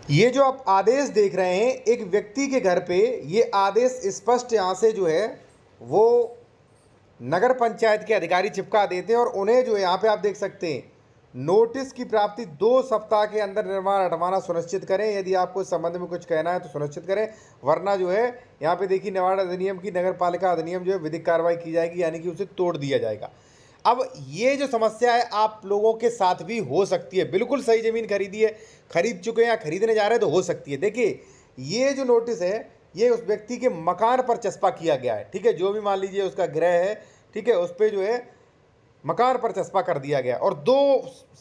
ये जो आप आदेश देख रहे हैं एक व्यक्ति के घर पे, ये आदेश स्पष्ट यहाँ से जो है वो नगर पंचायत के अधिकारी चिपका देते हैं और उन्हें जो है यहाँ पे आप देख सकते हैं नोटिस की प्राप्ति 2 सप्ताह के अंदर निर्माण हटवाना सुनिश्चित करें। यदि आपको इस संबंध में कुछ कहना है तो सुनिश्चित करें, वरना जो है यहाँ पे देखिए निर्माण अधिनियम की नगर पालिका अधिनियम जो है विधिक कार्रवाई की जाएगी, यानी कि उसे तोड़ दिया जाएगा। अब ये जो समस्या है आप लोगों के साथ भी हो सकती है। बिल्कुल सही ज़मीन खरीदी है, खरीद चुके हैं या खरीदने जा रहे हैं तो हो सकती है। देखिए ये जो नोटिस है ये उस व्यक्ति के मकान पर चस्पा किया गया है, ठीक है। जो भी मान लीजिए उसका गृह है, ठीक है, उस पर जो है मकान पर चस्पा कर दिया गया और 2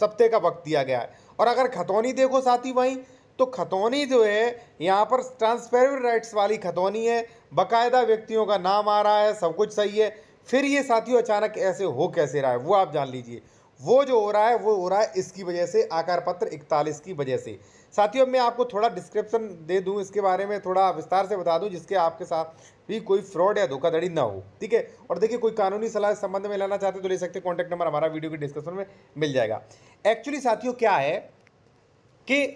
सप्ताह का वक्त दिया गया है। और अगर खतौनी देखो साथी वहीं, तो खतौनी जो है यहाँ पर ट्रांसफर राइट्स वाली खतौनी है, बाकायदा व्यक्तियों का नाम आ रहा है, सब कुछ सही है। फिर ये साथियों अचानक ऐसे हो कैसे रहा है वो आप जान लीजिए। वो जो हो रहा है वो हो रहा है इसकी वजह से, आकार पत्र 41 की वजह से। साथियों मैं आपको थोड़ा डिस्क्रिप्शन दे दूं इसके बारे में, थोड़ा विस्तार से बता दूं जिसके आपके साथ भी कोई फ्रॉड या धोखाधड़ी ना हो, ठीक है। और देखिए कोई कानूनी सलाह इस संबंध में लेना चाहते तो ले सकते, कॉन्टैक्ट नंबर हमारा वीडियो के डिस्क्रिप्शन में मिल जाएगा। एक्चुअली साथियों क्या है कि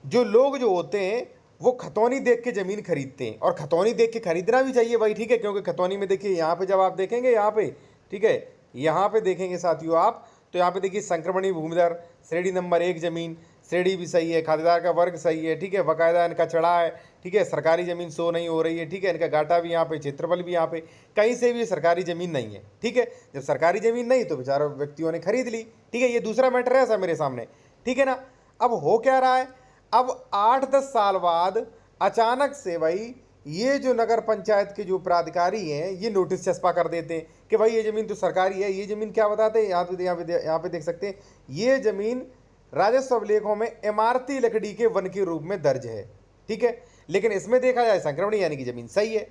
जो लोग जो होते हैं वो खतौनी देख के ज़मीन खरीदते हैं, और खतौनी देख के खरीदना भी चाहिए भाई, ठीक है। क्योंकि खतौनी में देखिए यहाँ पे जब आप देखेंगे यहाँ पे, ठीक है, यहाँ पे देखेंगे साथियों आप, तो यहाँ पे देखिए संक्रमणीय भूमिदर, श्रेणी नंबर 1 ज़मीन, श्रेणी भी सही है, खातेदार का वर्ग सही है, ठीक है, बाकायदा इनका चढ़ा है, ठीक है, सरकारी ज़मीन शो नहीं हो रही है, ठीक है, इनका घाटा भी यहाँ पे, क्षेत्रफल भी यहाँ पे, कहीं से भी सरकारी ज़मीन नहीं है, ठीक है। जब सरकारी ज़मीन नहीं तो बेचारों व्यक्तियों ने खरीद ली, ठीक है। ये दूसरा मैटर है ऐसा मेरे सामने, ठीक है ना। अब हो क्या रहा है, अब 8-10 साल बाद अचानक से भाई ये जो नगर पंचायत के जो प्राधिकारी हैं ये नोटिस चस्पा कर देते हैं कि भाई ये ज़मीन तो सरकारी है। ये ज़मीन क्या बताते हैं, यहाँ पे देख सकते हैं, ये ज़मीन राजस्व अभिलेखों में इमारती लकड़ी के वन के रूप में दर्ज है, ठीक है। लेकिन इसमें देखा जाए संक्रमण यानी कि ज़मीन सही है।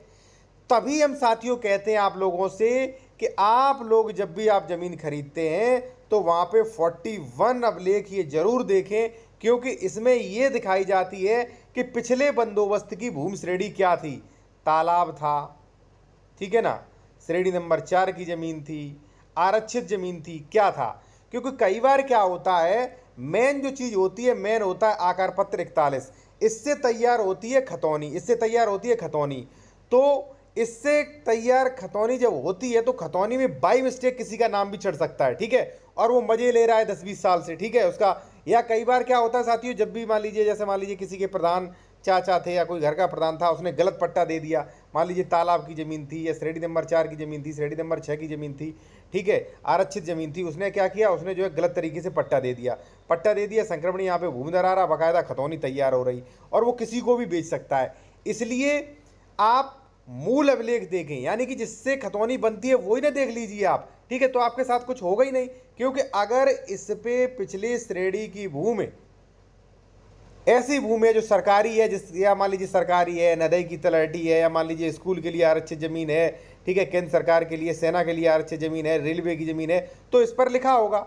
तभी हम साथियों कहते हैं आप लोगों से कि आप लोग जब भी आप ज़मीन खरीदते हैं तो वहाँ पे 41 अभिलेख ये जरूर देखें, क्योंकि इसमें ये दिखाई जाती है कि पिछले बंदोबस्त की भूमि श्रेणी क्या थी। तालाब था, ठीक है ना, श्रेणी नंबर 4 की ज़मीन थी, आरक्षित ज़मीन थी, क्या था। क्योंकि कई बार क्या होता है, मेन जो चीज़ होती है, मेन होता है आकार पत्र 41, इससे तैयार होती है खतौनी, इससे तैयार होती है खतौनी। तो इससे तैयार खतौनी जब होती है तो खतौनी में बाई मिस्टेक किसी का नाम भी चढ़ सकता है, ठीक है, और वो मजे ले रहा है 10-20 साल से, ठीक है उसका। या कई बार क्या होता है साथियों, जब भी मान लीजिए जैसे मान लीजिए किसी के प्रधान चाचा थे या कोई घर का प्रधान था, उसने गलत पट्टा दे दिया, मान लीजिए तालाब की ज़मीन थी या श्रेणी नंबर 4 की ज़मीन थी, श्रेणी नंबर 6 की ज़मीन थी, ठीक है, आरक्षित ज़मीन थी, उसने क्या किया, उसने जो है गलत तरीके से पट्टा दे दिया, संक्रमण यहाँ पे भूमिदर आ रहा, बाकायदा खतौनी तैयार हो रही, और वो किसी को भी बेच सकता है। इसलिए आप मूल अभिलेख देखें, यानी कि जिससे खतौनी बनती है वही ना देख लीजिए आप, ठीक है। तो आपके साथ कुछ होगा ही नहीं, क्योंकि अगर इस पे पिछली श्रेणी की भूमि ऐसी भूमि है जो सरकारी है, जिस या मान लीजिए सरकारी है, नदी की तलहटी है, या मान लीजिए स्कूल के लिए आरक्षित ज़मीन है, ठीक है, केंद्र सरकार के लिए, सेना के लिए आरक्षित ज़मीन है, रेलवे की ज़मीन है, तो इस पर लिखा होगा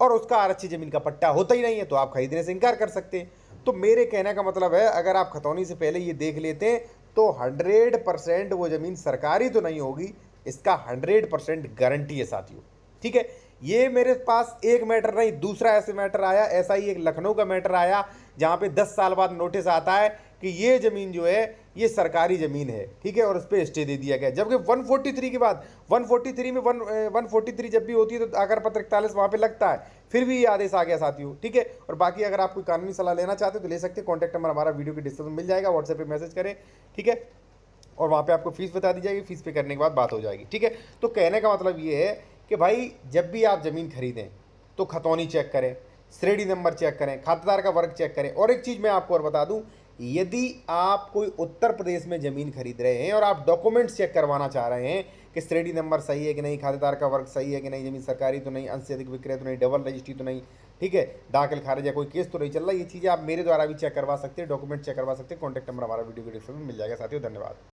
और उसका आरक्षित ज़मीन का पट्टा होता ही नहीं है, तो आप खरीदने से इनकार कर सकते हैं। तो मेरे कहने का मतलब है, अगर आप खतौनी से पहले ये देख लेते हैं तो 100% वो ज़मीन सरकारी तो नहीं होगी, इसका 100% गारंटी है साथियों, ठीक है। ये मेरे पास एक मैटर नहीं, दूसरा ऐसे मैटर आया, ऐसा ही एक लखनऊ का मैटर आया जहाँ पे 10 साल बाद नोटिस आता है कि ये ज़मीन जो है ये सरकारी ज़मीन है, ठीक है, और उस पर स्टे दे दिया गया। जबकि 143 के बाद 143 में 143 जब भी होती है तो आकार पत्र 41 वहाँ पे लगता है, फिर भी ये आदेश आ गया साथियों, ठीक है। और बाकी अगर आप कोई कानूनी सलाह लेना चाहते हो तो ले सकते हैं, कॉन्टैक्ट नंबर हमारा वीडियो के डिस्क्रिप्शन में मिल जाएगा, व्हाट्सएप पे मैसेज करें, ठीक है, और वहाँ पे आपको फीस बता दी जाएगी, फीस पे करने के बाद बात हो जाएगी, ठीक है। तो कहने का मतलब ये है कि भाई जब भी आप ज़मीन खरीदें तो खतौनी चेक करें, श्रेणी नंबर चेक करें, खातेदार का वर्ग चेक करें। और एक चीज़ मैं आपको और बता दूं, यदि आप कोई उत्तर प्रदेश में ज़मीन खरीद रहे हैं और आप डॉक्यूमेंट्स चेक करवाना चाह रहे हैं कि श्रेणी नंबर सही है कि नहीं, खातेदार का वर्ग सही है कि नहीं, ज़मीन सरकारी तो नहीं, अंश से अधिक विक्रय तो नहीं, डबल रजिस्ट्री तो नहीं, ठीक है, दाखिल खारिज या कोई केस तो नहीं चल रहा, ये चीज़ें आप मेरे द्वारा भी चेक करवा सकते हैं, डॉक्यूमेंट चेक करवा सकते हैं। कॉन्टैक्ट नंबर हमारा वीडियो के डिस्क्रिप्शन में मिल जाएगा साथियों। धन्यवाद।